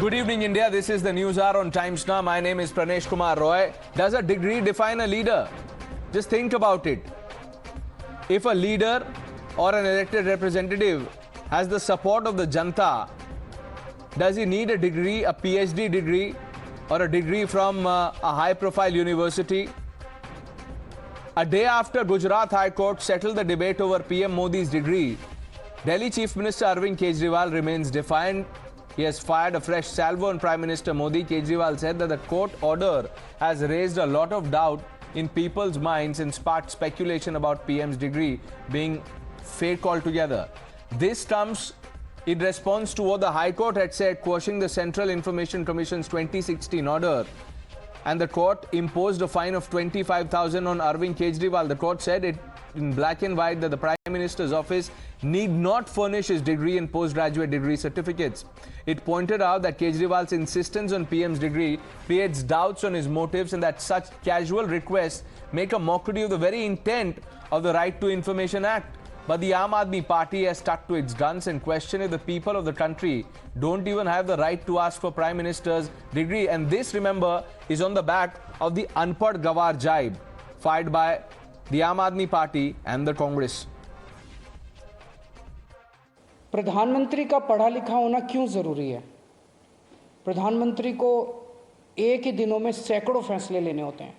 Good evening, India. This is the Newshour on Times Now. My name is Parnesh Kumar Roy. Does a degree define a leader? Just think about it. If a leader or an elected representative has the support of the Janta, does he need a degree, a PhD degree, or a degree from a high-profile university? A day after Gujarat High Court settled the debate over PM Modi's degree, Delhi Chief Minister Arvind Kejriwal remains defiant. He has fired a fresh salvo on Prime Minister Modi. Kejriwal said that the court order has raised a lot of doubt in people's minds and sparked speculation about PM's degree being fake altogether. This comes in response to what the High Court had said, quashing the Central Information Commission's 2016 order. And the court imposed a fine of 25,000 on Arvind Kejriwal. The court said it in black and white that the Prime Minister's office need not furnish his degree and postgraduate degree certificates. It pointed out that Kejriwal's insistence on PM's degree creates doubts on his motives and that such casual requests make a mockery of the very intent of the Right to Information Act. But the Aam Aadmi Party has stuck to its guns and questioned if the people of the country don't even have the right to ask for Prime Minister's degree. And this, remember, is on the back of the Anpadh Ganwar jibe fired by the Aam Aadmi Party and the Congress. प्रधानमंत्री का पढ़ा लिखा होना क्यों ज़रूरी है? प्रधानमंत्री को एक ही दिनों में सैकड़ों फैसले लेने होते हैं,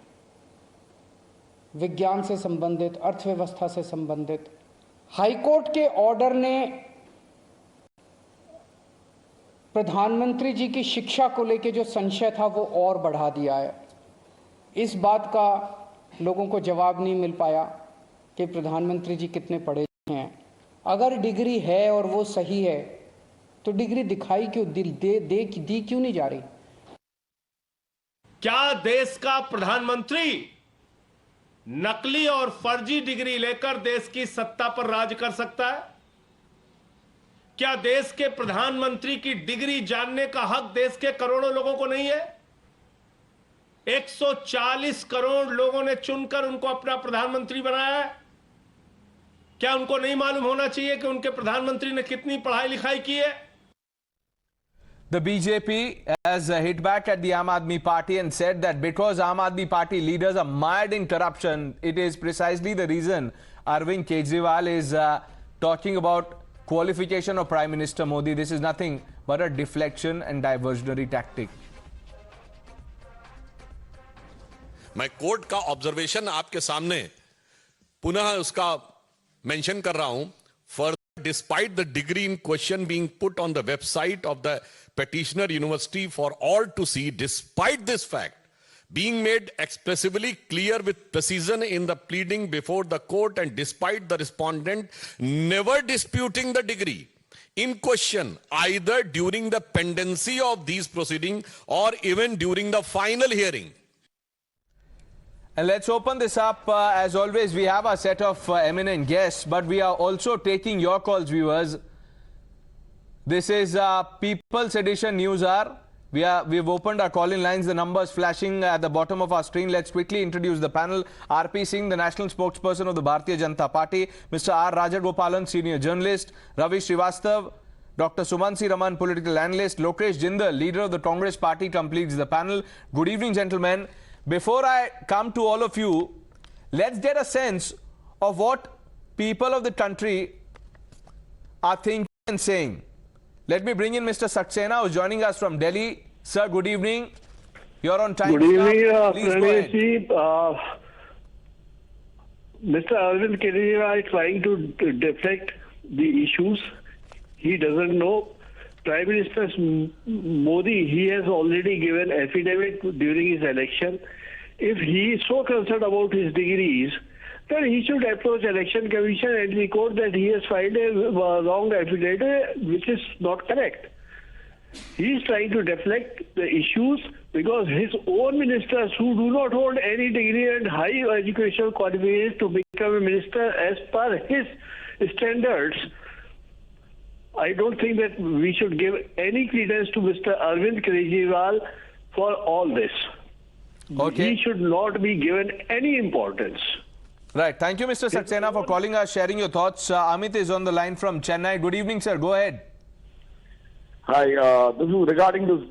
विज्ञान से संबंधित, अर्थव्यवस्था से संबंधित। हाईकोर्ट के ऑर्डर ने प्रधानमंत्री जी की शिक्षा को लेकर जो संशय था वो और बढ़ा दिया है। इस बात का लोगों को जवाब नहीं मिल पाया कि प्रधानमंत्री जी कितने पढ़े हैं। अगर डिग्री है और वो सही है तो डिग्री दिखाई क्यों दी क्यों नहीं जा रही? क्या देश का प्रधानमंत्री नकली और फर्जी डिग्री लेकर देश की सत्ता पर राज कर सकता है? क्या देश के प्रधानमंत्री की डिग्री जानने का हक देश के करोड़ों लोगों को नहीं है? 140 करोड़ लोगों ने चुनकर उनको अपना प्रधानमंत्री बनाया है। क्या उनको नहीं मालूम होना चाहिए कि उनके प्रधानमंत्री ने कितनी पढ़ाई लिखाई की है? The BJP has hit back at the Aam Aadmi Party and said that because Aam Aadmi Party leaders are mired in corruption, it is precisely the reason Arvind Kejriwal is talking about qualification of Prime Minister Modi. This is nothing but a deflection and diversionary tactic. मैं court का observation आपके सामने पुनः उसका mention कर रहा हूं. Further, despite the degree in question being put on the website of the petitioner university for all to see, despite this fact being made expressively clear with precision in the pleading before the court, and despite the respondent never disputing the degree in question either during the pendency of these proceedings or even during the final hearing. And let's open this up. As always, we have a set of eminent guests, but we are also taking your calls, viewers. This is People's Edition Newshour. We've opened our call-in lines. The numbers flashing at the bottom of our screen. Let's quickly introduce the panel. R.P. Singh, the national spokesperson of the Bharatiya Janata Party. Mr. R. Rajagopalan, senior journalist. Ravi Srivastav, Dr. Sumanth Raman, political analyst. Lokesh Jindal, leader of the Congress Party, completes the panel. Good evening, gentlemen. Before I come to all of you, let's get a sense of what people of the country are thinking and saying. Let me bring in Mr. Saxena, who's joining us from Delhi. Sir, good evening. You're on time. Good evening, Please go ahead. Mr. Arvind Kejriwal is trying to deflect the issues. He doesn't know. Prime Minister Modi, he has already given affidavit during his election. If he is so concerned about his degrees, then he should approach Election Commission and record that he has filed a wrong affidavit, which is not correct. He is trying to deflect the issues because his own ministers who do not hold any degree and high educational qualifications to become a minister as per his standards, I don't think that we should give any credence to Mr. Arvind Kejriwal for all this. Okay. He should not be given any importance. Right. Thank you, Mr. Saxena, for calling us, sharing your thoughts. Amit is on the line from Chennai. Good evening, sir. Go ahead. Hi, this is regarding this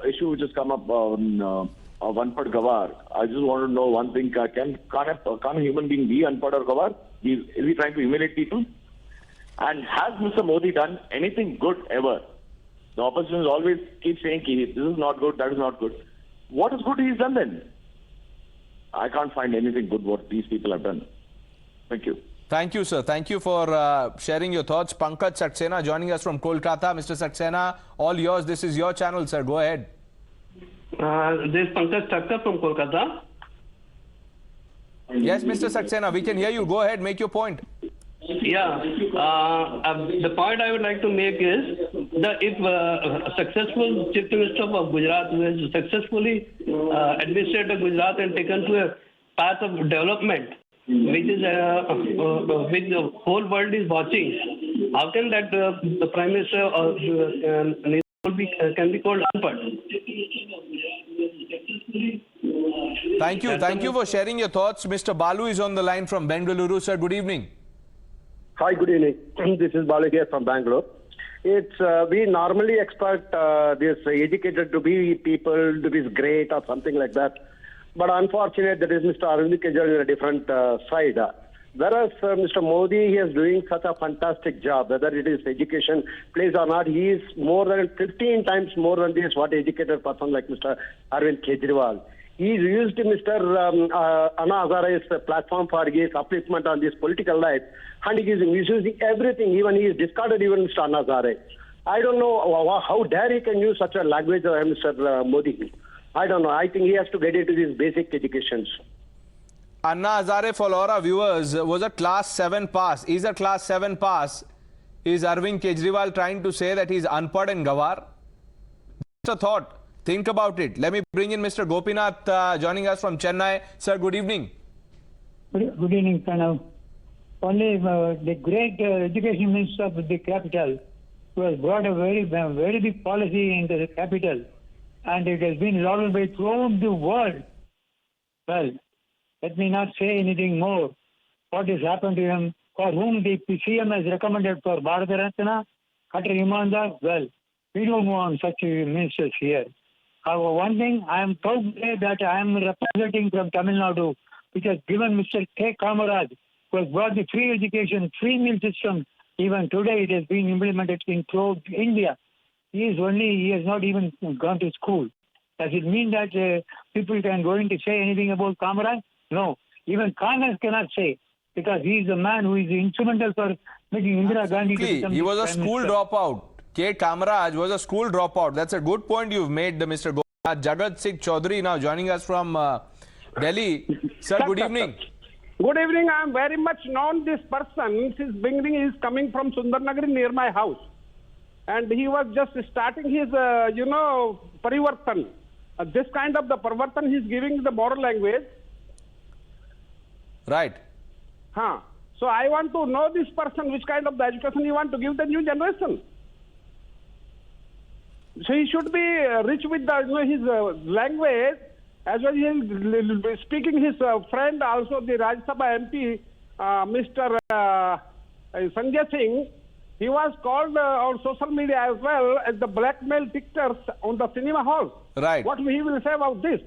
issue which has come up on Anpadh Ganwar. I just want to know one thing: can a human being be Anpadh or Ganwar? Is he trying to humiliate people? And has Mr. Modi done anything good ever? The opposition is always keep saying this is not good, that is not good. What is good he's done then? I can't find anything good what these people have done. Thank you. Thank you, sir. Thank you for sharing your thoughts. Pankaj Saxena joining us from Kolkata. Mr. Saxena, all yours. This is your channel, sir. Go ahead. This is Pankaj Saxena from Kolkata. Yes, Mr. Saxena, we can hear you. Go ahead. Make your point. Yeah. The point I would like to make is that if a successful Chief Minister of Gujarat who has successfully administered Gujarat and taken to a path of development, which is which the whole world is watching, how can that the Prime Minister can be called unpad? Thank you. Thank you for sharing your thoughts. Mr. Balu is on the line from Bengaluru. Sir, good evening. Hi, good evening. This is Balu here from Bangalore. It's we normally expect this educated to be people to be great or something like that. But unfortunately, there is Mr. Arvind Kejriwal on a different side. Whereas Mr. Modi, he is doing such a fantastic job, whether it is education place or not, he is more than 15 times more than this what educated person like Mr. Arvind Kejriwal. He used Mr. Anna Hazare's platform for his upliftment on this political life, and he is misusing everything. Even he is discarded even Mr. Anna Hazare. I don't know how dare he can use such a language, Mr. Modi. I don't know. I think he has to get into these basic educations. Anna Hazare, for all our viewers, was a class 7 pass. Is a class 7 pass. Is Arvind Kejriwal trying to say that he's Anpadh and Ganwar? Just a thought. Think about it. Let me bring in Mr. Gopinath joining us from Chennai. Sir, good evening. Good evening, Pranav. Only the great education minister of the capital who has brought a very big policy into the capital, and it has been lauded by throughout the world. Well, let me not say anything more. What has happened to him, for whom the CM has recommended for Bharat Ratna, Khatter Imandar, well, we don't want such ministers here. However, one thing, I am proud that I am representing from Tamil Nadu, which has given Mr. K. Kamaraj, who has brought the free education, free meal system. Even today, it has been implemented in throughout India. He has not even gone to school. Does it mean that people can go in to say anything about Kamaraj? No. Even Congress cannot say, because he is the man who is instrumental for making Indira Gandhi to become he was a Prime school Minister. dropout. K. Kamaraj was a school dropout. That's a good point you've made, Mr. Gopinath. Jagat Singh Chaudhary now joining us from Delhi. Sir, good evening. Good evening. I am very much known this person. Since beginning, he is coming from Sundarnagari near my house. And he was just starting his, parivartan. This kind of the parivartan he is giving the moral language. Right. So I want to know this person, which kind of the education he want to give the new generation. So he should be rich with the, his language, as well as he is speaking his friend, also the Rajya Sabha MP, Mr. Sanjay Singh. He was called on social media as well as the blackmail pictures on the cinema hall. Right. What he will say about this?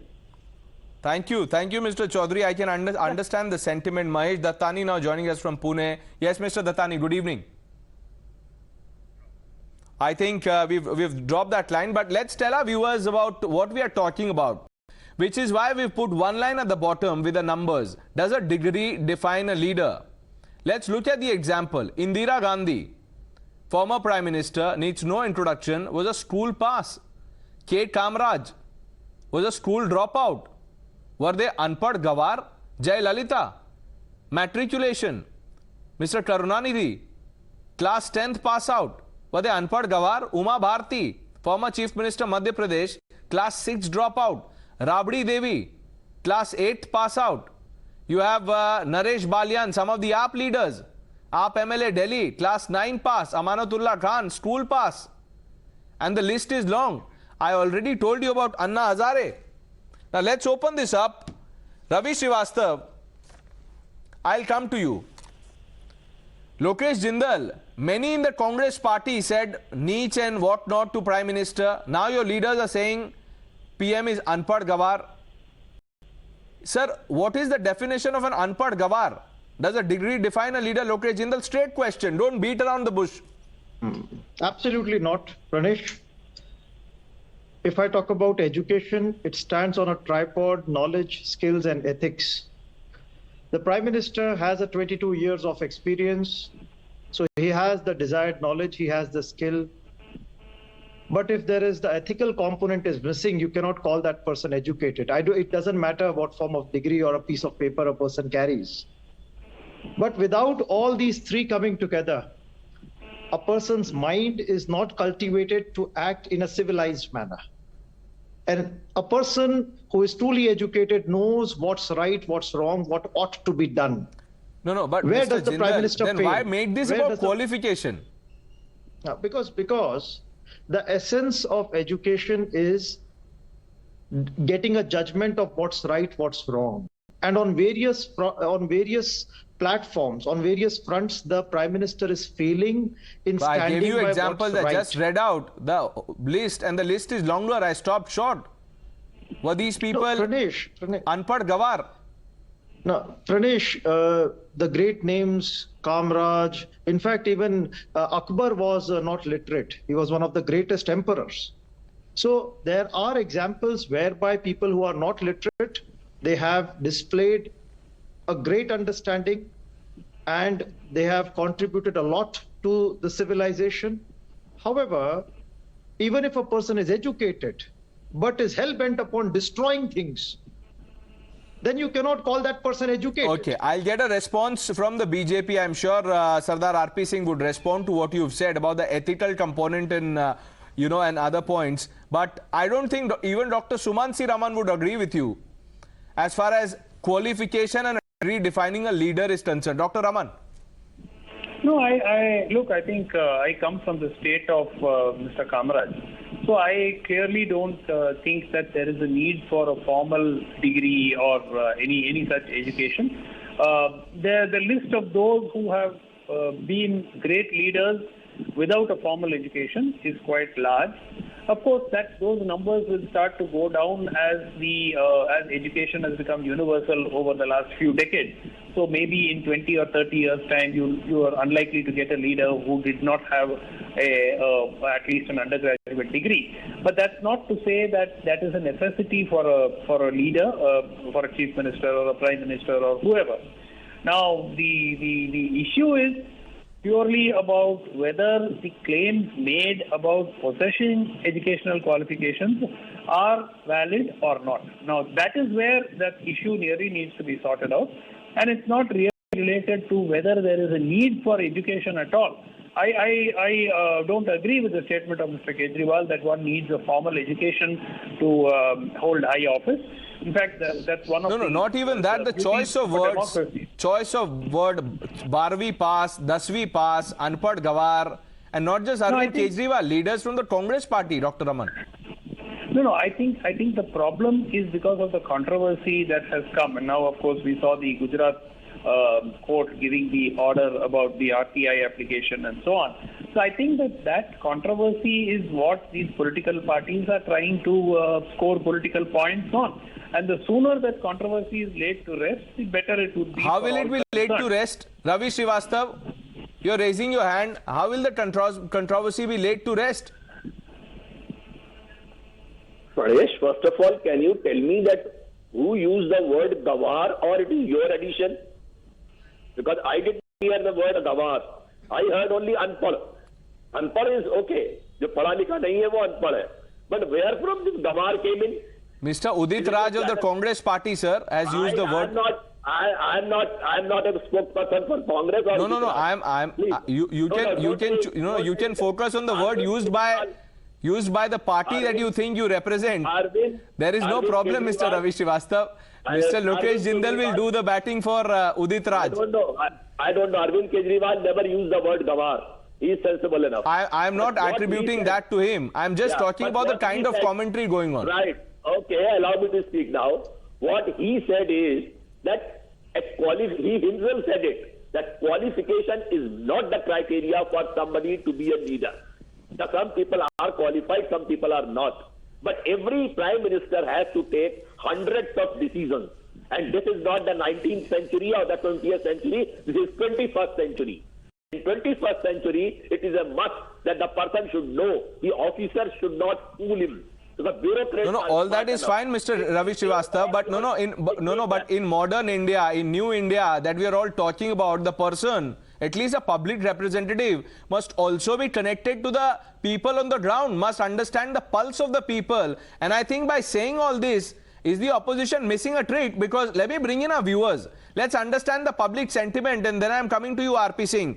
Thank you. Thank you, Mr. Chaudhary. I can understand the sentiment. Mahesh Dattani now joining us from Pune. Yes, Mr. Dattani, good evening. I think we've dropped that line, but let's tell our viewers about what we are talking about, which is why we've put one line at the bottom with the numbers. Does a degree define a leader? Let's look at the example. Indira Gandhi, former Prime Minister, needs no introduction, was a school pass. K. Kamaraj was a school dropout. Were they Anpadh Ganwar? Jai Lalita, matriculation. Mr. Karunanidhi, class 10th pass out. Were they Anpadh Ganwar? Uma Bharti, former Chief Minister Madhya Pradesh, class 6 dropout. Rabdi Devi, class 8th pass out. You have Naresh Balyan, some of the AAP leaders. AAP MLA Delhi, class 9 pass. Amanatullah Khan, school pass. And the list is long. I already told you about Anna Hazare. Now let's open this up. Ravi Srivastav, I'll come to you. Lokesh Jindal, many in the Congress party said neech and what not to Prime Minister. Now your leaders are saying PM is Anpadh Ganwar. Sir, what is the definition of an Anpadh Ganwar? Does a degree define a leader? Lokesh Jindal, straight question. Don't beat around the bush. Absolutely not, Pranesh. If I talk about education, it stands on a tripod: knowledge, skills, and ethics. The Prime Minister has a 22 years of experience, so he has the desired knowledge, he has the skill. But if there is the ethical component is missing, you cannot call that person educated. It doesn't matter what form of degree or a piece of paper a person carries. But without all these three coming together, a person's mind is not cultivated to act in a civilized manner. And a person who is truly educated knows what's right, what's wrong, what ought to be done. No, but where Mr. does the Jindal, Prime Minister then fail? why make this about qualification? Because the essence of education is getting a judgment of what's right, what's wrong. And on various platforms, on various fronts, the Prime Minister is failing in standing by what's right. I gave you examples. I just read out the list, and the list is longer. I stopped short. Were these people Pranesh. Anpadh Ganwar? No, Pranesh, the great names, Kamraj, in fact, even Akbar was not literate. He was one of the greatest emperors. So there are examples whereby people who are not literate, they have displayed a great understanding and they have contributed a lot to the civilization. However, even if a person is educated but is hell-bent upon destroying things, then you cannot call that person educated. Okay, I'll get a response from the BJP. I'm sure Sardar R.P. Singh would respond to what you've said about the ethical component in, and other points. But I don't think even Dr. Sumanth Raman would agree with you as far as qualification and redefining a leader is concerned. Dr. Raman. No, I think I come from the state of Mr. Kamraj. So I clearly don't think that there is a need for a formal degree or any such education. The list of those who have been great leaders without a formal education is quite large. Of course, those numbers will start to go down as education has become universal over the last few decades. So maybe in 20 or 30 years' time, you are unlikely to get a leader who did not have at least an undergraduate degree. But that's not to say that is a necessity for a leader, for a chief minister or a prime minister or whoever. Now, the issue is purely about whether the claims made about possessing educational qualifications are valid or not. Now, that is where that issue really needs to be sorted out. And it's not really related to whether there is a need for education at all. I don't agree with the statement of Mr. Kejriwal that one needs a formal education to hold high office. In fact, that's one of No, not even that. The choice of words, Barvi pass, Dasvi pass, Anpadh Ganwar, and not just Arvind Kejriwal, leaders from the Congress party, Dr. Raman. No, I think the problem is because of the controversy that has come. And now, of course, we saw the Gujarat court giving the order about the RTI application and so on. So I think that controversy is what these political parties are trying to score political points on. And the sooner that controversy is laid to rest, the better it would be. How will it be laid to rest? Ravi Srivastav, you're raising your hand. How will the controversy be laid to rest? Pranesh, first of all, can you tell me that who used the word Ganwar, or it is your addition? Because I didn't hear the word Ganwar. I heard only Anpadh. Anpadh is okay. जो पढ़ा लिखा नहीं है वो अनपढ़ है. But where from this Ganwar came in? Mr. Udit Raj of the Congress party, sir, has used the word. I'm not a spokesperson for Congress. Or no. You can focus on the word used by the party that you think you represent. There is no problem, Mr. Ravi Srivastav. Mr. Lokesh Jindal will do the batting for Udit Raj. I don't know. Arvind Kejriwal never used the word Ganwar. He is sensible enough. I am not attributing that to him. I am just talking about the kind of commentary going on. Right. Okay, allow me to speak now. What he said is that he himself said it, that qualification is not the criteria for somebody to be a leader. Some people are qualified, some people are not. But every Prime Minister has to take hundreds of decisions. And this is not the 19th century or the 20th century, this is 21st century. In 21st century, it is a must that the person should know, the officer should not fool him. No, all that is fine, Mr. Ravi Srivastava, but but in modern India, in new India that we are all talking about, the person, at least a public representative, must also be connected to the people on the ground, must understand the pulse of the people. And I think by saying all this, is the opposition missing a trick? Because let me bring in our viewers. Let's understand the public sentiment, and then I am coming to you, RP Singh.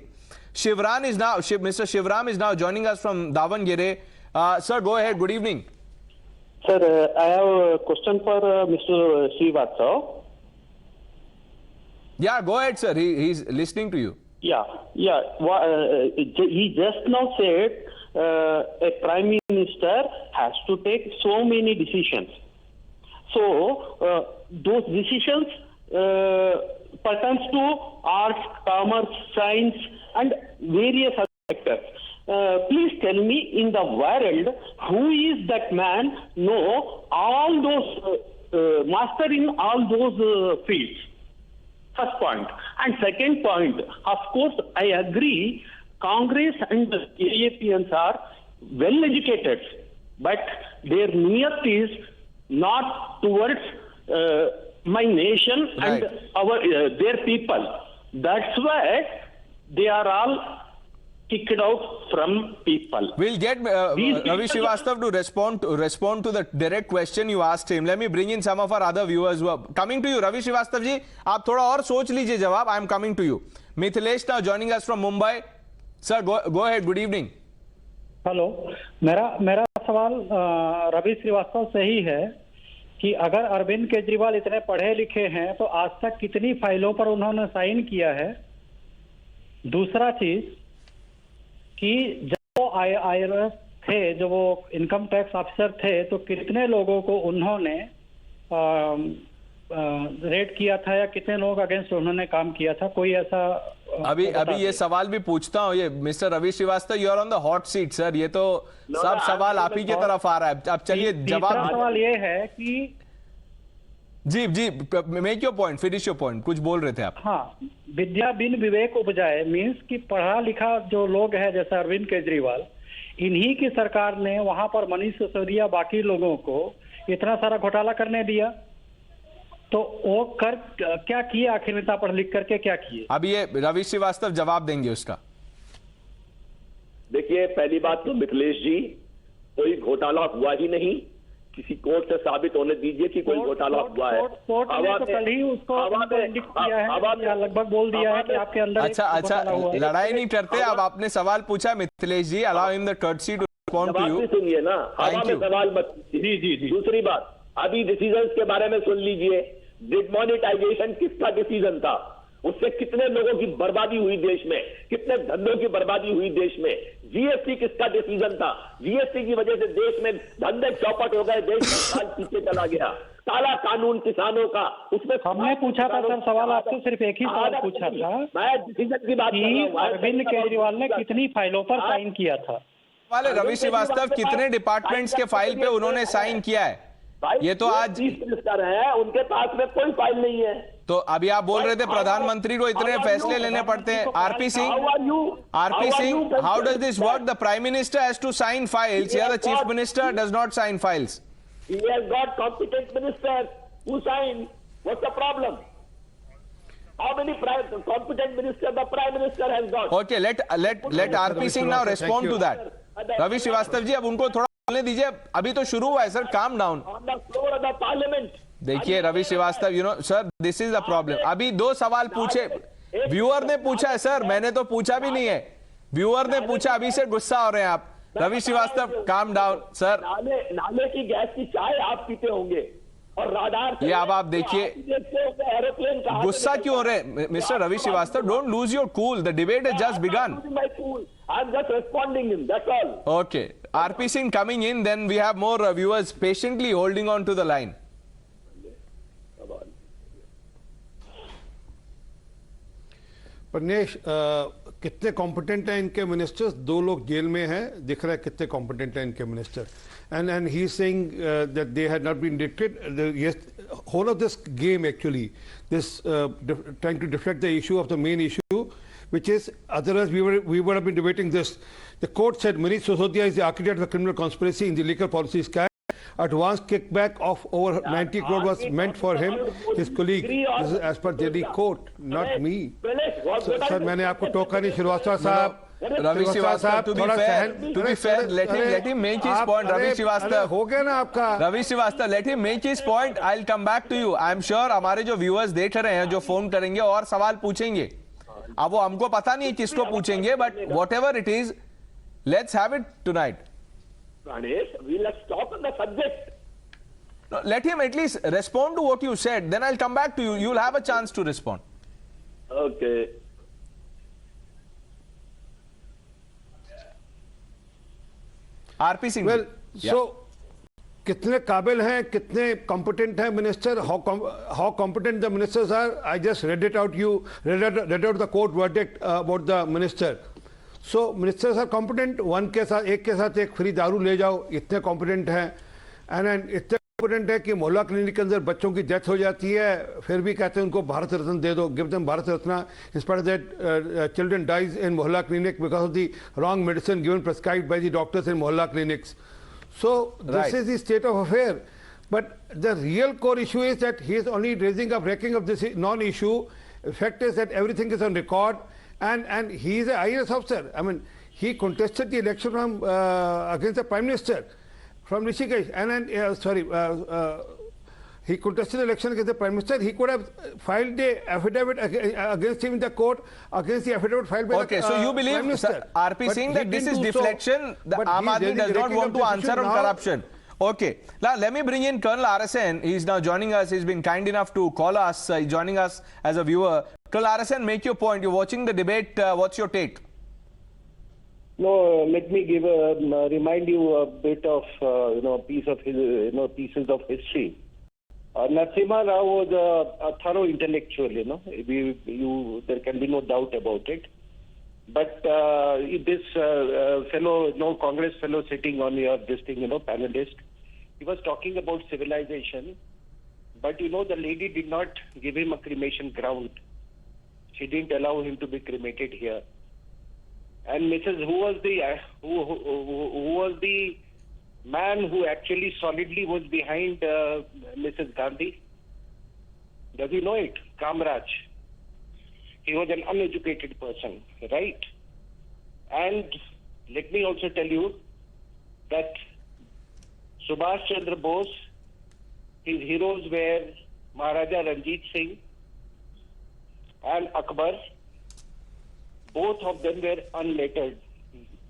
Mr. Shivram is now joining us from Davangere. Sir, go ahead. Good evening. Sir, I have a question for Mr. Srivastava. Yeah, go ahead, sir. He's listening to you. Yeah. He just now said a Prime Minister has to take so many decisions. So, those decisions pertains to arts, commerce, science, and various other sectors. Please tell me, in the world, who is that man know all those, master in all those fields? First point. And second point, of course, I agree, Congress and the AAPNs are well educated, but their niyat is not towards my nation and their people. That's why they are all kicked out from people. We'll get Ravi Srivastava to respond to the direct question you asked him. Let me bring in some of our other viewers who are coming to you. Ravi Srivastava ji, आप थोड़ा और सोच लीजिए जवाब. I am coming to you. Mithilesh now joining us from Mumbai. Sir, go ahead. Good evening. Hello, मेरा सवाल रवि श्रीवास्तव से ही है कि अगर अरविंद केजरीवाल इतने पढ़े लिखे हैं तो आज तक कितनी फाइलों पर उन्होंने साइन किया है? दूसरा चीज कि जब वो IRS थे, जो वो इनकम टैक्स ऑफिसर थे, तो कितने लोगों को उन्होंने रेड किया था या कितने लोगों के अगेंस्ट उन्होंने काम किया था? कोई ऐसा अभी ये सवाल भी पूछता हूँ, ये mister Ravi Srivastava, you are on the hot seat sir. ये तो सब सवाल आप ही की तरफ आ रहा है. अब चलिए जवाब. सवाल ये है कि जी make your point, finish your point. कुछ बोल रहे थे आप. हाँ, विद्या बिन विवेक उपजाए मीन्स कि पढ़ा लिखा जो लोग हैं जैसे अरविंद केजरीवाल, इन्हीं की सरकार ने वहां पर मनीष सिसोदिया बाकी लोगों को इतना सारा घोटाला करने दिया. तो वो कर क्या किए आखिर में, पढ़ लिख करके क्या किए? अब ये रवि श्रीवास्तव जवाब देंगे उसका. देखिए, पहली बात तो मिथिलेश जी, कोई घोटाला हुआ ही नहीं. किसी कोर्ट से साबित होने दीजिए कि कोई घोटाला हुआ है. कोर्ट ने तो कल ही उसको इंडिक्ट किया है, लगभग बोल दिया है कि आपके अंदर. अच्छा, लड़ाई नहीं करते. अब आपने सवाल पूछा Mithilesh ji, allow him the courtesy to respond to you. सुनिए ना, हवा में सवाल मत. जी. दूसरी बात, अभी डिसीजंस के बारे में सुन लीजिए. डिमोनेटाइजेशन किसका डिसीजन था? उससे कितने लोगों की बर्बादी हुई देश में, कितने धंधों की बर्बादी हुई देश में. जीएसटी किसका डिसीजन था? जीएसटी की वजह से देश में धंधे चौपट हो गए, देश साल पीछे चला गया. काला कानून किसानों का, उसमें हमने पूछा था सर सवाल, आपसे सिर्फ एक ही सवाल पूछा था. मैं डिसीजन की बात कर रहा हूं. अरविंद केजरीवाल ने कितनी फाइलों पर साइन किया था? रवि श्रीवास्तव, कितने डिपार्टमेंट्स के फाइल पे उन्होंने साइन किया है? ये तो आज चीफ मिनिस्टर है, उनके पास में कोई फाइल नहीं है. तो अभी आप बोल रहे थे प्रधानमंत्री को इतने फैसले लेने पड़ते हैं. RP Singh, how does this work? The prime minister has to sign files, या the chief minister does not sign files? He has got competent ministers who sign. What's the problem? How many competent ministers the prime minister has got? Okay, let RP Singh now respond to that. Ravi Srivastava ji, अब उनको थोड़ा बोलने दीजिए. अभी तो शुरू हुआ है sir, calm down. On the floor of the parliament. देखिए Ravi Srivastava, you know sir, this is the problem. अभी दो सवाल पूछे, व्यूअर ने पूछा है सर, मैंने तो पूछा भी नहीं है. व्यूअर ने पूछा, अभी से गुस्सा हो रहे हैं आप. Ravi Srivastava, calm down sir. नाले की गैस की चाय आप पीते होंगे और राडार ये अब आप देखिए एरोप्लेन. गुस्सा क्यों हो रहे हैं mister Ravi Srivastava? Don't lose your cool, the debate has just began. I'm just responding him, that's all. Okay, RP Singh coming in, then we have more viewers patiently holding on to the line. परनेश, कितने competent हैं इनके ministers? 2 लोग jail में हैं, दिख रहा है कितने कॉम्पिटेंट हैं इनके minister. And he is saying that they had not been indicted. Yes, whole of this game actually, this trying to deflect the issue of the main issue, which is otherwise we would have been debating this. The court said Manish Sisodia is the architect of the criminal conspiracy in the liquor policy scam. Advance kickback of over 90 crore was meant for him, his colleague. This is as per Delhi court, not me. Sir, मैंने आपको टोका नहीं. श्रीवास्तव साहब, Ravi Srivastava, to be fair, let him make his point. Ravi Srivastava, हो गया ना आपका. Ravi Srivastava, let him make his point. I'll come back to you. I'm sure हमारे जो viewers देख रहे हैं, जो फोन करेंगे और सवाल पूछेंगे. अब वो हमको पता नहीं है किसको पूछेंगे, but whatever it is, let's have it tonight. Pranesh, let's talk on the subject. No, let him at least respond to what you said. Then I'll come back to you. You'll have a chance to respond. Okay. RP Singh. Well, so कितने काबिल हैं, कितने competent हैं minister? How competent the ministers are? I just read it out. You read out the court verdict about the minister. So ministers are competent. एक के साथ एक free दारू ले जाओ, इतने competent हैं. And इतने competent है कि मोहल्ला क्लिनिक के अंदर बच्चों की डेथ हो जाती है, फिर भी कहते हैं उनको भारत रत्न दे दो. Give them Bharat Ratna. In spite of that, children dies in मोहल्ला clinic because of the wrong medicine given prescribed by the doctors in मोहल्ला clinics. So this is the state of affair. But the real core issue is that he is only raising up, wrecking of this non-issue. The fact is that everything is on record, and he is an IAS officer. I mean, he contested the election from against the Prime Minister from Rishikesh, he contested the election against the Prime Minister. He could have filed the affidavit against him in the court, against the affidavit filed by the so you believe, Prime Minister. RP Singh, that this is deflection? The Aam Aadmi does not want to answer on corruption. Okay. Now, let me bring in Colonel RSN. He's now joining us. He's been kind enough to call us. He's joining us as a viewer. Colonel RSN, make your point. You're watching the debate. What's your take? No, let me remind you a bit of pieces of history. Narasimha Rao was a thorough intellectual. There can be no doubt about it. But this Congress fellow sitting on your panelist, he was talking about civilization. But the lady did not give him a cremation ground. She didn't allow him to be cremated here. And who was the man who actually solidly was behind Mrs. Gandhi? Does he know it? Kamraj. He was an uneducated person, right? And let me also tell you that Subhash Chandra Bose, his heroes were Maharaja Ranjit Singh and Akbar. Both of them were unlettered.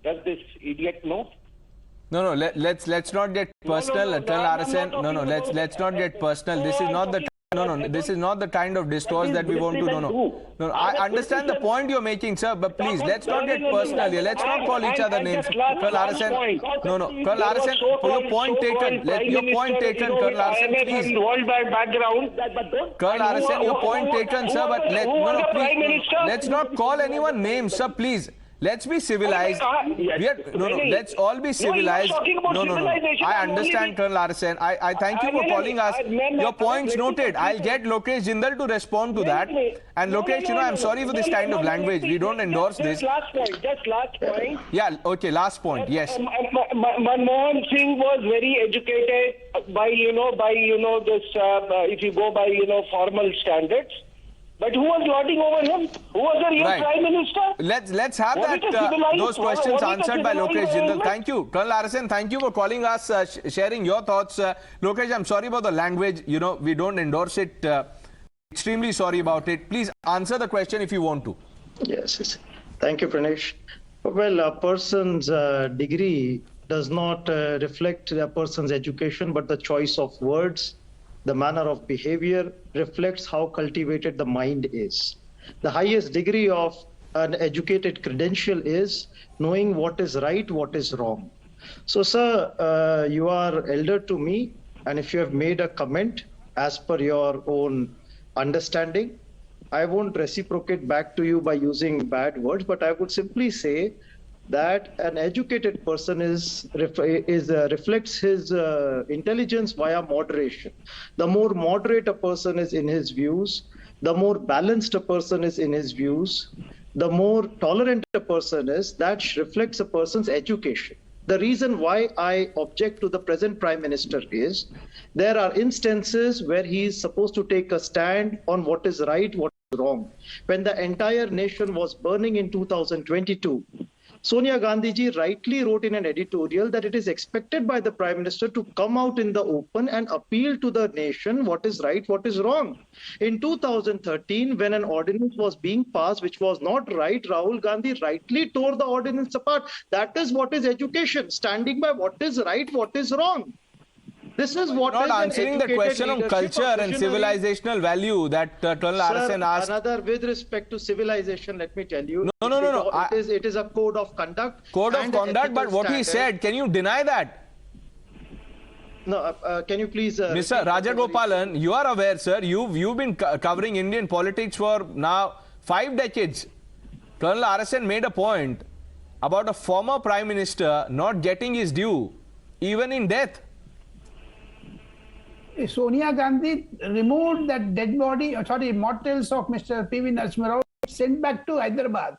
Does this idiot know? No, let's not get personal, Colonel RSN. Let's not get personal. This is not the this is not the kind of discourse that we want to. No. I understand the point you're making, sir, but please let's not get personal here. Let's not call each other names. Colonel RSN, Colonel RSN, for your point taken. Your point taken, Colonel RSN, please. Colonel RSN, your point taken, sir, but please, let's not call anyone names, sir, please. Let's be civilized. Let's all be civilized. I understand, Colonel RSN. I thank you for calling us. Your point's noted. I'll get Lokesh Jindal to respond to that. And Lokesh, I'm sorry for this kind of language. We don't endorse this. Just last point. Yeah, okay, last point. Yes. Manmohan Singh was very educated by this, if you go by, formal standards. But who was lording over him? Who was the real Prime Minister? Let's have those questions answered by Lokesh Jindal. Thank you. Colonel RSN, thank you for calling us, sharing your thoughts. Lokesh, I'm sorry about the language. We don't endorse it. Extremely sorry about it. Please answer the question if you want to. Yes. Thank you, Pranesh. Well, a person's degree does not reflect a person's education, but the choice of words, the manner of behavior reflects how cultivated the mind is. The highest degree of an educated credential is knowing what is right, what is wrong. So, sir, you are elder to me, and if you have made a comment as per your own understanding, I won't reciprocate back to you by using bad words, but I would simply say that an educated person reflects his intelligence via moderation. The more moderate a person is in his views, the more balanced a person is in his views, the more tolerant a person is, that reflects a person's education. The reason why I object to the present Prime Minister is there are instances where he is supposed to take a stand on what is right, what is wrong. When the entire nation was burning in 2022, Sonia Gandhi ji rightly wrote in an editorial that it is expected by the Prime Minister to come out in the open and appeal to the nation what is right, what is wrong. In 2013, when an ordinance was being passed which was not right, Rahul Gandhi rightly tore the ordinance apart. That is what is education, standing by what is right, what is wrong. This is what not answering the question on culture and civilizational value that Colonel RSN asked. Another, with respect to civilization, let me tell you. No. It is a code of conduct. Code of conduct, but what he said, can you deny that? No, can you please... Mr. Rajagopalan, you are aware, sir, you've been covering Indian politics for now 5 decades. Colonel RSN made a point about a former Prime Minister not getting his due, even in death. Sonia Gandhi removed that dead body, mortals of Mr. P.V. Narasimha Rao, sent back to Hyderabad.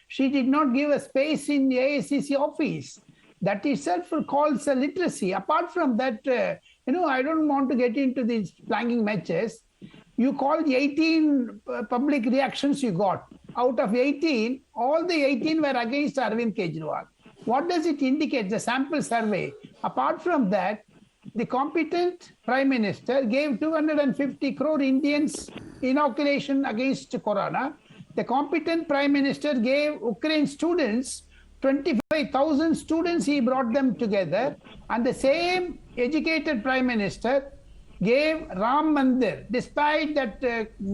She did not give a space in the AICC office. That itself calls a literacy. Apart from that, I don't want to get into these planking matches. You call the 18 public reactions you got. Out of 18, all the 18 were against Arvind Kejriwal. What does it indicate, the sample survey? Apart from that, the competent Prime Minister gave 250 crore Indians inoculation against Corona. The competent Prime Minister gave Ukraine students, 25,000 students, he brought them together. And the same educated Prime Minister gave Ram Mandir, despite that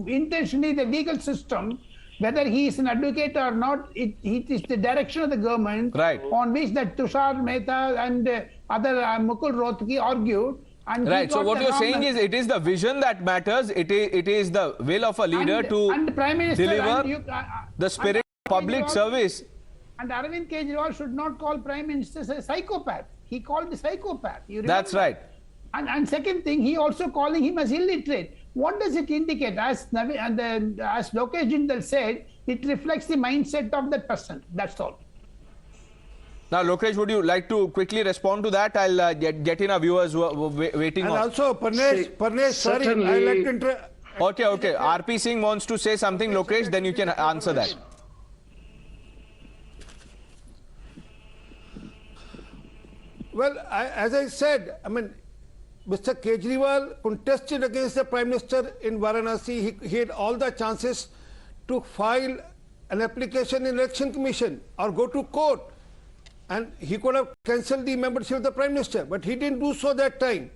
intentionally the legal system, whether he is an advocate or not, it is the direction of the government on which that Tushar Mehta and other Mukul Rohtgi argued. And right, so what you're saying is it is the vision that matters, it is the will of a leader to deliver the spirit of public service. And Arvind Kejriwal should not call Prime Minister a psychopath. He called the psychopath. That's right. And second thing, he also calling him as illiterate. What does it indicate? As Lokesh Jindal said, it reflects the mindset of that person. That's all. Now, Lokesh, would you like to quickly respond to that? I'll get in our viewers who are waiting. And also, Parnesh, sorry, I'd like to interrupt. Okay. RP Singh wants to say something, Lokesh, then you can answer that. Well, as I said, Mr. Kejriwal contested against the Prime Minister in Varanasi. He had all the chances to file an application in Election Commission or go to court. And he could have cancelled the membership of the Prime Minister. But he didn't do so that time.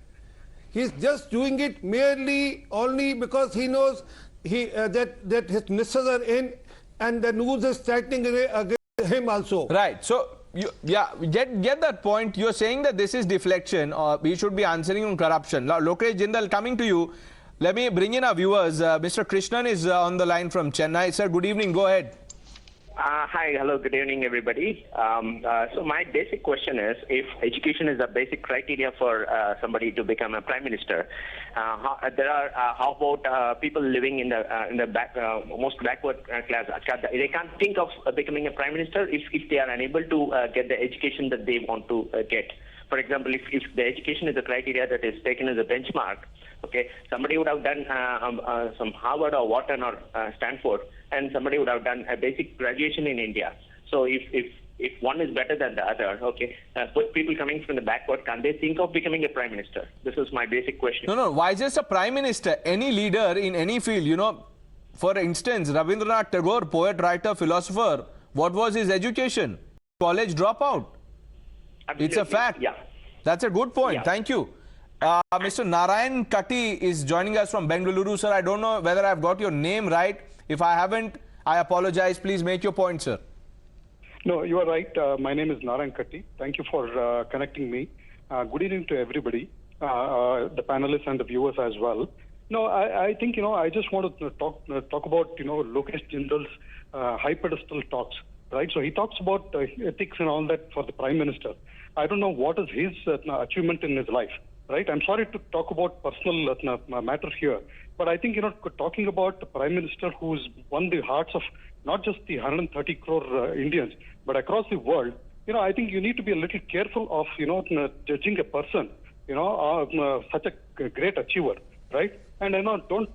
He's just doing it merely only because he knows that his ministers are in and the news is tightening against him also. Right. So, get that point. You're saying that this is deflection, or we should be answering on corruption. Now, Lokesh Jindal, coming to you, let me bring in our viewers. Mr. Krishnan is on the line from Chennai. Sir, good evening. Go ahead. Hi, hello, good evening, everybody. So my basic question is, if education is a basic criteria for somebody to become a prime minister, how about people living in the most backward class? They can't think of becoming a prime minister if they are unable to get the education that they want to get. For example, if the education is a criteria that is taken as a benchmark, okay, somebody would have done some Harvard or Wharton or Stanford, and somebody would have done a basic graduation in India. So if one is better than the other, okay, but people coming from the backward, can they think of becoming a prime minister? This is my basic question. No, why just a prime minister? Any leader in any field, for instance, Rabindranath Tagore, poet, writer, philosopher, what was his education? College dropout. Absolutely. It's a fact. Yeah. That's a good point. Yeah. Thank you. Mr. Narayan Katti is joining us from Bengaluru. Sir, I don't know whether I've got your name right. If I haven't, I apologize. Please make your point, sir. No, you are right. My name is Narayan Katti. Thank you for connecting me. Good evening to everybody, the panelists and the viewers as well. No, I think, I just want to talk about, Lokesh Jindal's high pedestal talks, right? So he talks about ethics and all that for the Prime Minister. I don't know what is his achievement in his life, right? I'm sorry to talk about personal matters here, but I think, talking about the Prime Minister who's won the hearts of not just the 130 crore Indians, but across the world, I think you need to be a little careful of, judging a person, such a great achiever, right? And don't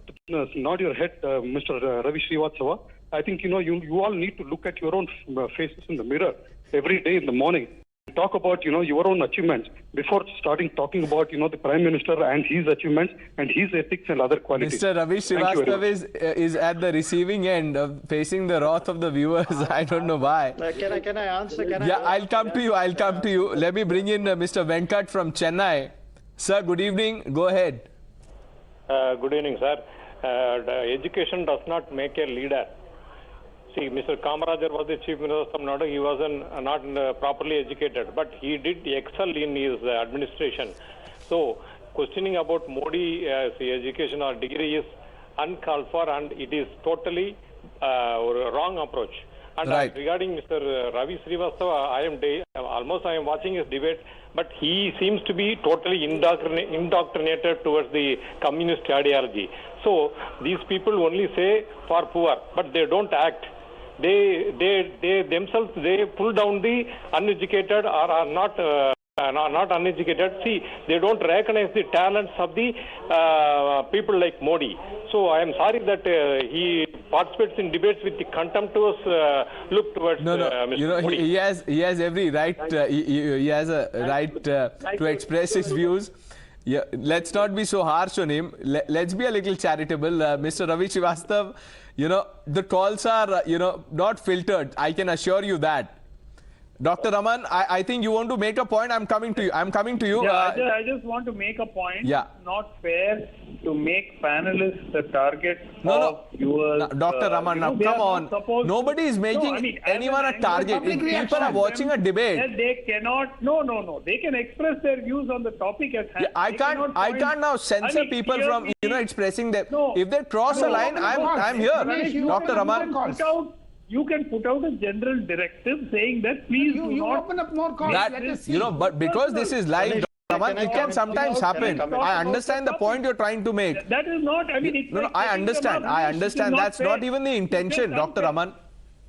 nod your head, Mr. Ravi Srivastava. I think, you all need to look at your own faces in the mirror every day in the morning. Talk about, your own achievements before talking about, the Prime Minister and his achievements and his ethics and other qualities. Mr. Ravi Srivastava is at the receiving end of facing the wrath of the viewers. I don't know why. Can I answer? I'll come to you. Let me bring in Mr. Venkat from Chennai. Sir, good evening. Go ahead. Good evening, sir. Education does not make a leader. See, Mr. Kamarajar was the Chief Minister of Tamil Nadu. He was not properly educated, but he did excel in his administration. So, questioning about Modi's education or degree is uncalled for, and it is totally wrong approach. And right. Regarding Mr. Ravi Srivastava, I am watching his debate, but he seems to be totally indoctrinated towards the communist ideology. So these people only say for poor, but they don't act. They themselves, they pull down the uneducated or are not uneducated. See, they don't recognize the talents of the people like Modi. So I am sorry that he participates in debates with the contemptuous look towards Mr. Modi. He has every right. He has a right to express his views. Yeah, let's not be so harsh on him. Let's be a little charitable. Mr. Ravi Srivastava, the calls are, not filtered. I can assure you that. Dr. Raman, I think you want to make a point. I'm coming to you. Yeah, I just want to make a point. Yeah. It's not fair to make panelists the target of viewers. Dr. Raman, now come on. Nobody is making anyone a target. People are watching a debate. They cannot. No. They can express their views on the topic at hand. I can't now censor people from expressing them. If they cross a line, I'm here. Dr. Raman. You can put out a general directive saying that please do not open up more calls. But because this is live, it can sometimes happen. I understand the point you're trying to make. That is not. I understand. That's not even the intention, Dr. Raman.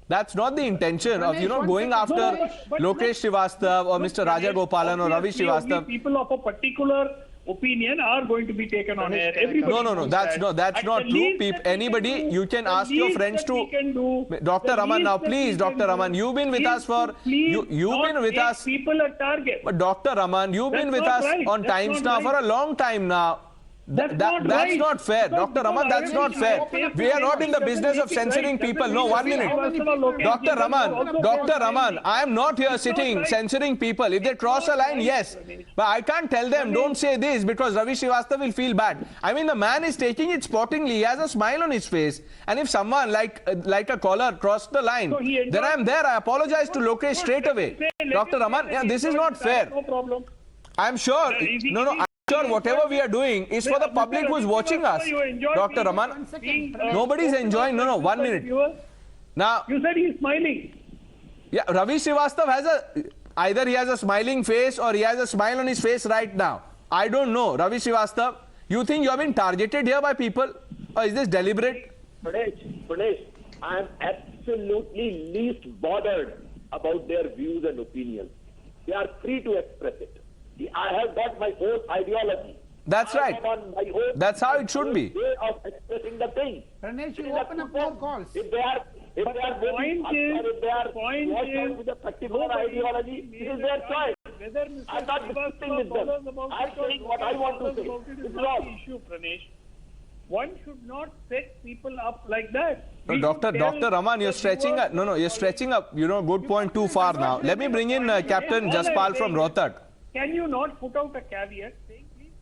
That's not the intention of going after Lokesh Srivastava or Mr. Raja Gopalan or Ravi Srivastava. People of a particular opinion are going to be taken on air. No. That's not true. Anybody, you can ask your friends to. Dr. Raman, now please, Dr. Raman, you've been with us for. You've been with us. People a target. But Dr. Raman, you've been with us on Times Now for a long time now. That's not fair. Dr. Raman, that's not fair. We are not in the business of censoring people. No, 1 minute. Dr. Raman, I am not here sitting censoring people. If they cross a line, yes. But I can't tell them, don't say this, because Ravi Srivastava will feel bad. I mean, the man is taking it sportingly. He has a smile on his face. And if someone, like a caller, crossed the line, then I am there. I apologize to Lokesh straight away. Dr. Raman, this is not fair. No problem. I'm sure. Sure, whatever we are doing is for the public who is watching us. Dr. Raman, nobody is enjoying. No, 1 minute. Now, you said he's smiling. Yeah, Ravi Srivastava either he has a smiling face or he has a smile on his face right now. I don't know. Ravi Srivastava, you think you have been targeted here by people? Or is this deliberate? Pranesh, I am absolutely least bothered about their views and opinions. They are free to express it. I have got my own ideology. That's right. That's how it should be. Way of expressing the thing. Pranesh, you open up more calls. If they are with a particular ideology, it is their choice. I'm not disputing with them. I'm saying what I want to say. It's wrong. Pranesh. One should not set people up like that. Dr. Raman, you're stretching up. You're stretching up. Good point too far now. Let me bring in Captain Jaspal from Rohtak. Can you not put out a caveat saying please?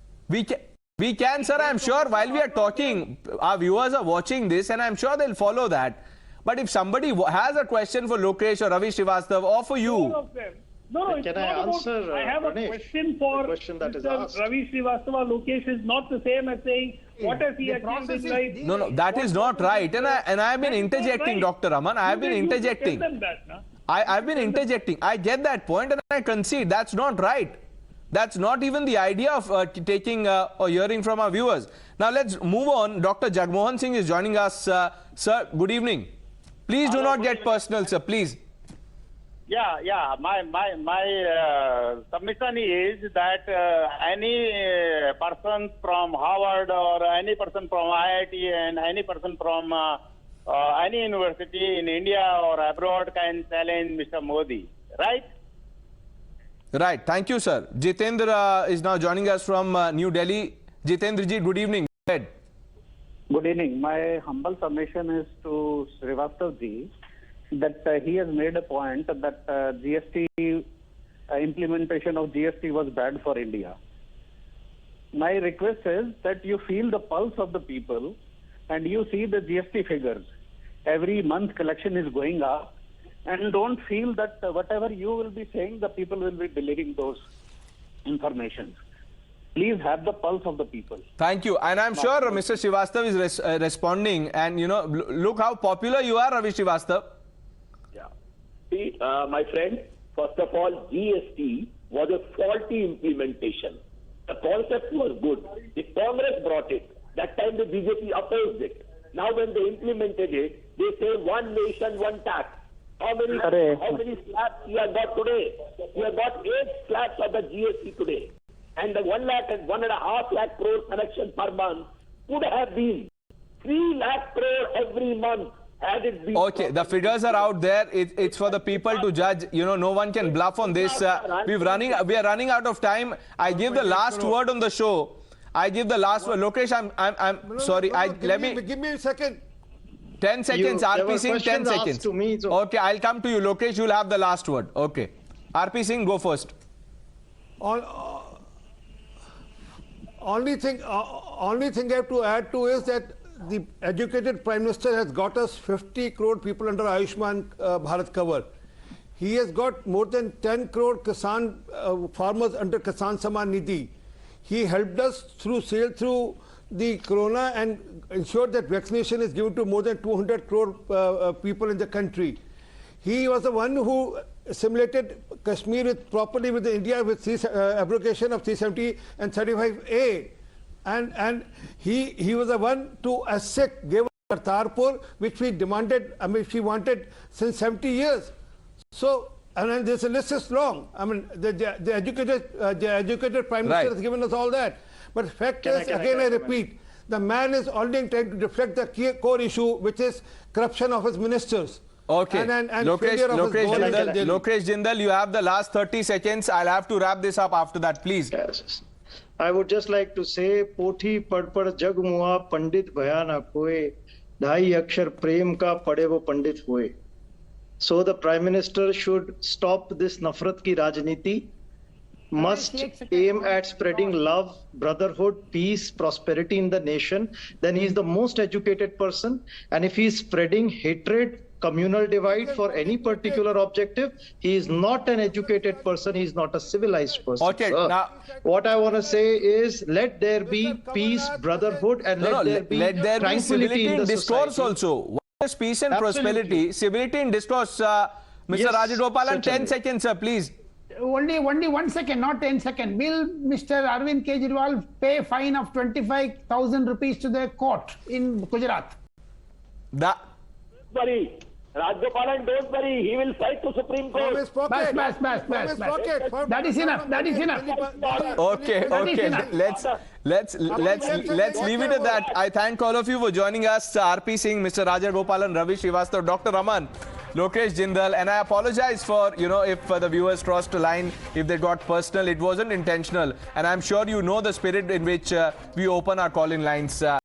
We can, sir. I'm sure while we are talking, our viewers are watching this and I'm sure they'll follow that. But if somebody has a question for Lokesh or Ravi Srivastava or for you, No, it's Can not I about- answer, I have Pranesh, a question for the question that is Mr. asked? Ravi Srivastava. Lokesh is not the same as saying what has he The achieved process in is life. No, that is not right. And I have been interjecting, Dr. Raman. I have been interjecting. Tell them that, na? I've been interjecting. I get that point and I concede that's not right. That's not even the idea of taking or hearing from our viewers. Now let's move on. Dr. Jagmohan Singh is joining us. Sir, good evening. Please do not get personal, sir. Please. Yeah. My submission is that any person from Harvard or any person from IIT and any person from any university in India or abroad can challenge Mr. Modi, right? Right. Thank you, sir. Jitendra is now joining us from New Delhi. Jitendra ji, good evening. Go ahead. Good evening. My humble submission is to Srivastav ji that he has made a point that GST implementation of GST was bad for India. My request is that you feel the pulse of the people and you see the GST figures. Every month collection is going up, and don't feel that whatever you will be saying, the people will be believing those information. Please have the pulse of the people. Thank you. And I'm sure Mr. Srivastav is responding. And, you know, look how popular you are, Ravi Srivastav. See, my friend, first of all, GST was a faulty implementation. The concept was good. The Congress brought it. That time the BJP opposed it. Now when they implemented it, they say one nation, one tax. How many slabs you have got today? You have got 8 slabs of the GST today. And the 1 lakh and 1.5 lakh crore collection per month could have been 3 lakh crore every month. Okay, the figures are out there. It's for the people to judge. You know, no one can bluff on this. We are running out of time. I give the last word on the show. I give the last word. Lokesh, I'm sorry. Give me a second. 10 seconds. RP Singh, 10 seconds. To me, so. Okay, I'll come to you. Lokesh, you'll have the last word. Okay. RP Singh, go first. Only thing I have to add to is that the educated Prime Minister has got us 50 crore people under Ayushman Bharat cover. He has got more than 10 crore Kisan farmers under Kisan Samman Nidhi. He helped us sail through the corona and ensured that vaccination is given to more than 200 crore people in the country. He was the one who assimilated Kashmir properly with India with abrogation of 370 and 35A. And he was the one to give Kartarpur, which we demanded, which we wanted since 70 years. So, and this list is long. I mean, the educated Prime Minister has given us all that. But fact is, again I repeat, the man is only trying to deflect the core issue, which is corruption of his ministers. Okay. And Lokesh Jindal, you have the last 30 seconds. I'll have to wrap this up after that, please. Yes. I would just like to say, पोथी पढ़ जग मुआ पंडित भया न कोय, ढाई अक्षर प्रेम का पढ़े वो पंडित हुए. So the Prime Minister should stop this nafrat ki rajniti, must aim at spreading love, brotherhood, peace, prosperity in the nation. Then he is the most educated person. And if he is spreading hatred, communal divide for any particular objective, he is not an educated person, he is not a civilized person. Okay, now what I want to say is, let there be peace, brotherhood, and let there be tranquility in the discourse society. also. What is peace and prosperity? Civility in discourse. Mr. Yes, Rajagopalan, 10 seconds, sir, please. Only 1 second, not 10 seconds. Will Mr. Arvind Kejriwal pay a fine of 25,000 rupees to the court in Gujarat? Worry. Rajagopalan, don't worry. He will fight to Supreme Court. Bas. That is enough. That is enough. Okay. Let's leave it at that. I thank all of you for joining us. RP Singh, Mr. Rajagopalan, Ravi Srivastav, Dr. Raman, Lokesh Jindal, and I apologize for, if the viewers crossed a line, if they got personal. It wasn't intentional, and I'm sure you know the spirit in which we open our call-in lines.